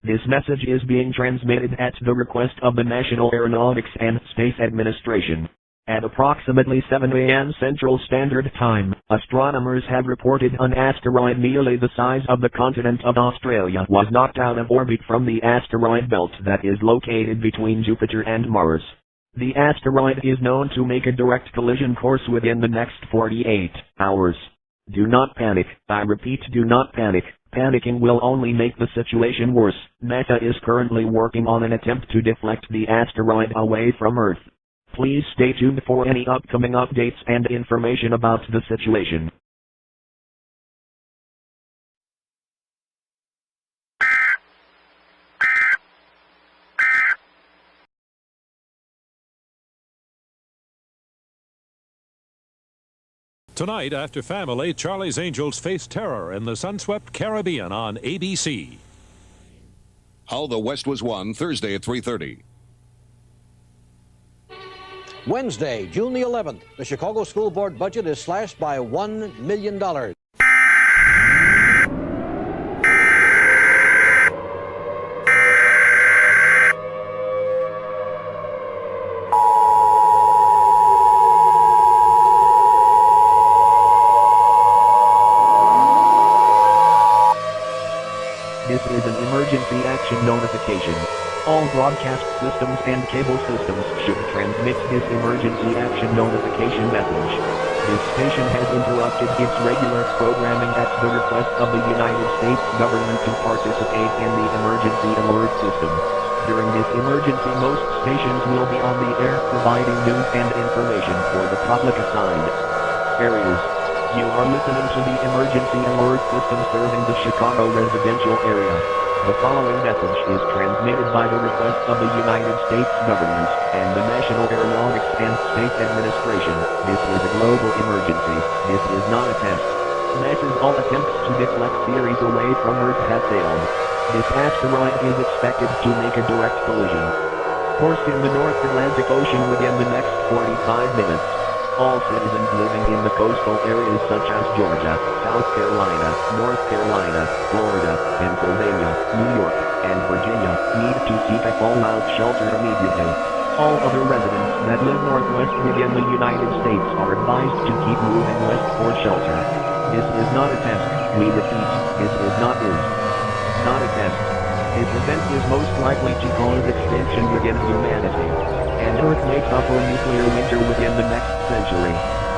This message is being transmitted at the request of the National Aeronautics and Space Administration. At approximately 7 a.m. Central Standard Time, astronomers have reported an asteroid nearly the size of the continent of Australia was knocked out of orbit from the asteroid belt that is located between Jupiter and Mars. The asteroid is known to make a direct collision course within the next 48 hours. Do not panic. I repeat, do not panic. Panicking will only make the situation worse. NASA is currently working on an attempt to deflect the asteroid away from Earth. Please stay tuned for any upcoming updates and information about the situation. Tonight, after Family, Charlie's Angels face terror in the sun-swept Caribbean on ABC. How the West Was Won, Thursday at 3:30. Wednesday, June the 11th, the Chicago School Board budget is slashed by $1 million. This is an emergency action notification. All broadcast systems and cable systems should transmit this emergency action notification message. This station has interrupted its regular programming at the request of the United States government to participate in the emergency alert system. During this emergency, most stations will be on the air providing news and information for the public assigned areas. You are listening to the emergency alert system serving the Chicago residential area. The following message is transmitted by the request of the United States government and the National Aeronautics and Space Administration. This is a global emergency. This is not a test. NASA's all attempts to deflect Ceres away from Earth have failed. This asteroid is expected to make a direct collision course in the North Atlantic Ocean within the next 45 minutes. All citizens living in the coastal areas such as Georgia, South Carolina, North Carolina, Florida, Pennsylvania, New York, and Virginia need to seek a fallout shelter immediately. All other residents that live northwest within the United States are advised to keep moving west for shelter. This is not a test. We repeat, this is not a test. This event is most likely to cause extinction within humanity, and Earth may suffer a nuclear winter within the next century.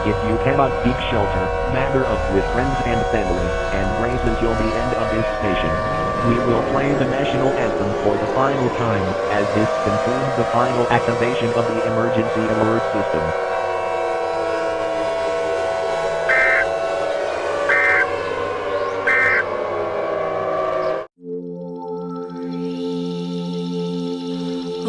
If you cannot seek shelter, matter up with friends and family, and brace until the end of this station. We will play the national anthem for the final time, as this concludes the final activation of the emergency alert system.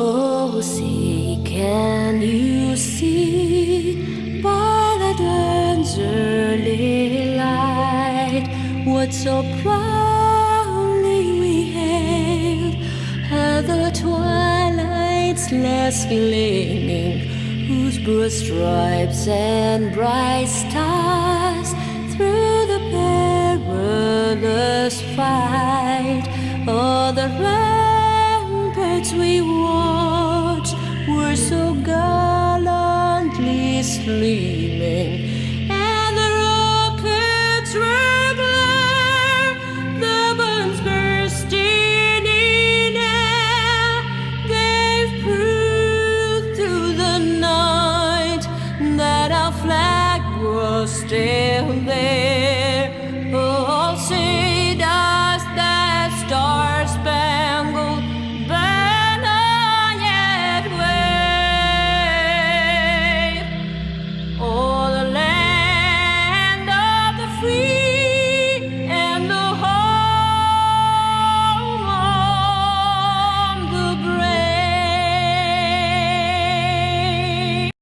Oh, see, can you see by the dawn's early light what so proudly we hailed at the twilight's last gleaming, whose broad stripes and bright stars through the perilous fight o'er the ramparts we watched were so gallantly streaming, and the rockets were glare, the bombs bursting in air gave proof through the night that our flag was still there.